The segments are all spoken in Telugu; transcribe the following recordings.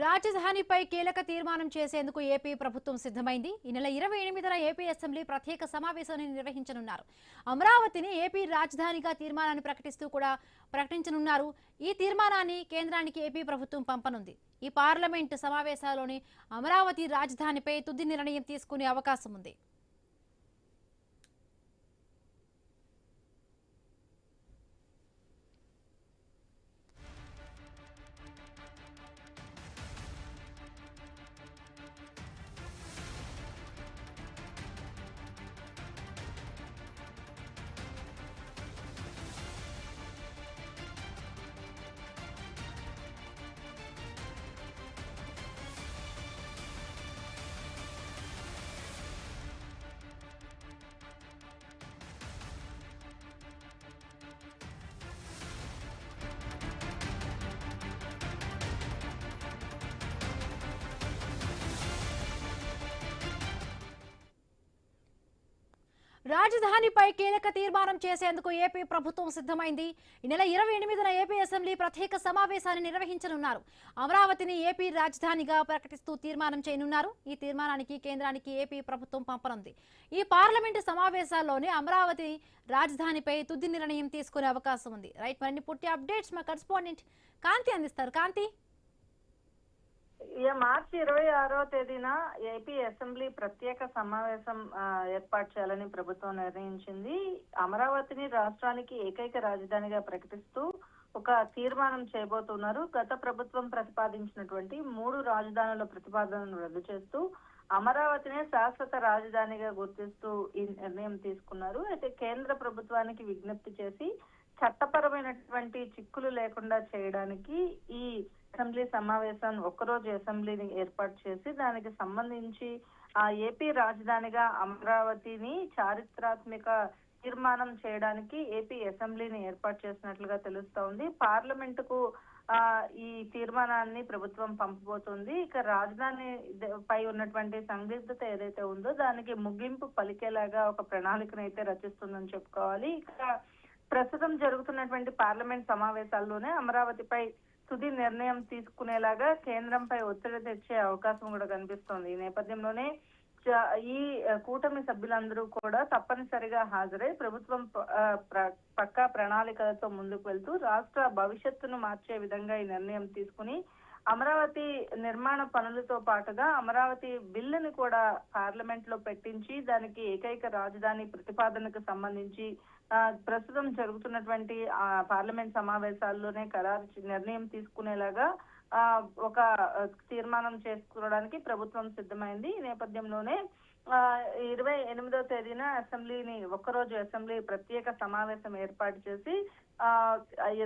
రాజధానిపై కీలక తీర్మానం చేసేందుకు ఏపీ ప్రభుత్వం సిద్ధమైంది. ఈ నెల 28న ఏపీ అసెంబ్లీ ప్రత్యేక సమావేశాన్ని నిర్వహించనున్నారు. అమరావతిని ఏపీ రాజధానిగా తీర్మానాన్ని ప్రకటించనున్నారు. ఈ తీర్మానాన్ని కేంద్రానికి ఏపీ ప్రభుత్వం పంపనుంది. ఈ పార్లమెంటు సమావేశాల్లోని అమరావతి రాజధానిపై తుది నిర్ణయం తీసుకునే అవకాశం ఉంది. రాజధానిపై కీలక తీర్మానం చేసేందుకు ఏపీ ప్రభుత్వం సిద్ధమైంది. ఈ నెల 28న ఏపీ అసెంబ్లీ ప్రత్యేక సమావేశాన్ని నిర్వహించనున్నారు. అమరావతిని ఏపీ రాజధానిగా ప్రకటిస్తూ తీర్మానం చేయనున్నారు. ఈ తీర్మానానికి కేంద్రానికి ఏపీ ప్రభుత్వం పంపనుంది. ఈ పార్లమెంటు సమావేశాల్లోనే అమరావతి రాజధానిపై తుది నిర్ణయం తీసుకునే అవకాశం ఉంది. రైట్, మరిన్ని పూర్తి అప్డేట్స్ మా కరెస్పాండెంట్ కాంతి అందిస్తారు. కాంతి, మార్చి 26వ తేదీన ఏపీ అసెంబ్లీ ప్రత్యేక సమావేశం ఏర్పాటు చేయాలని ప్రభుత్వం నిర్ణయించింది. అమరావతిని రాష్ట్రానికి ఏకైక రాజధానిగా ప్రకటిస్తూ ఒక తీర్మానం చేయబోతున్నారు. గత ప్రభుత్వం ప్రతిపాదించినటువంటి 3 రాజధానుల ప్రతిపాదనను రద్దు చేస్తూ అమరావతినే శాశ్వత రాజధానిగా గుర్తిస్తూ ఈ నిర్ణయం తీసుకున్నారు. అయితే కేంద్ర ప్రభుత్వానికి విజ్ఞప్తి చేసి చట్టపరమైనటువంటి చిక్కులు లేకుండా చేయడానికి ఈ అసెంబ్లీ సమావేశం ఒక్కరోజు అసెంబ్లీని ఏర్పాటు చేసి దానికి సంబంధించి ఆ ఏపీ రాజధానిగా అమరావతిని చారిత్రాత్మక తీర్మానం చేయడానికి ఏపీ అసెంబ్లీని ఏర్పాటు చేసినట్లుగా తెలుస్తోంది. పార్లమెంటుకు ఈ తీర్మానాన్ని ప్రభుత్వం పంపబోతుంది. ఇక రాజధాని పై ఉన్నటువంటి సందిగ్ధత ఏదైతే ఉందో దానికి ముగింపు పలికేలాగా ఒక ప్రణాళికను అయితే రచిస్తుందని చెప్పుకోవాలి. ఇక ప్రస్తుతం జరుగుతున్నటువంటి పార్లమెంట్ సమావేశాల్లోనే అమరావతిపై తుది నిర్ణయం తీసుకునేలాగా కేంద్రంపై ఒత్తిడి తెచ్చే అవకాశం కూడా కనిపిస్తోంది. ఈ నేపథ్యంలోనే ఈ కూటమి సభ్యులందరూ కూడా తప్పనిసరిగా హాజరై ప్రభుత్వం పక్కా ప్రణాళికలతో ముందుకు వెళ్తూ రాష్ట్ర భవిష్యత్తును మార్చే విధంగా ఈ నిర్ణయం తీసుకుని అమరావతి నిర్మాణ పనులతో పాటుగా అమరావతి బిల్లుని కూడా పార్లమెంట్ లో పెట్టించి దానికి ఏకైక రాజధాని ప్రతిపాదనకు సంబంధించి ప్రస్తుతం జరుగుతున్నటువంటి పార్లమెంట్ సమావేశాల్లోనే నిర్ణయం తీసుకునేలాగా ఒక తీర్మానం చేసుకోవడానికి ప్రభుత్వం సిద్ధమైంది. ఈ నేపథ్యంలోనే 28వ తేదీన అసెంబ్లీని ఒక్కరోజు అసెంబ్లీ ప్రత్యేక సమావేశం ఏర్పాటు చేసి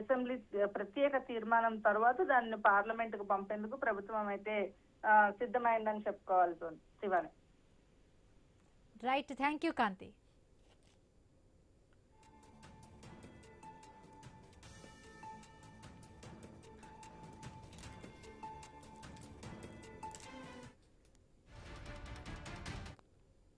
అసెంబ్లీ ప్రత్యేక తీర్మానం తర్వాత దాన్ని పార్లమెంట్ కు పంపేందుకు ప్రభుత్వం అయితే సిద్ధమైందని చెప్పుకోవాల్సి ఉంది. Shivani. Right, thank you Kanthi.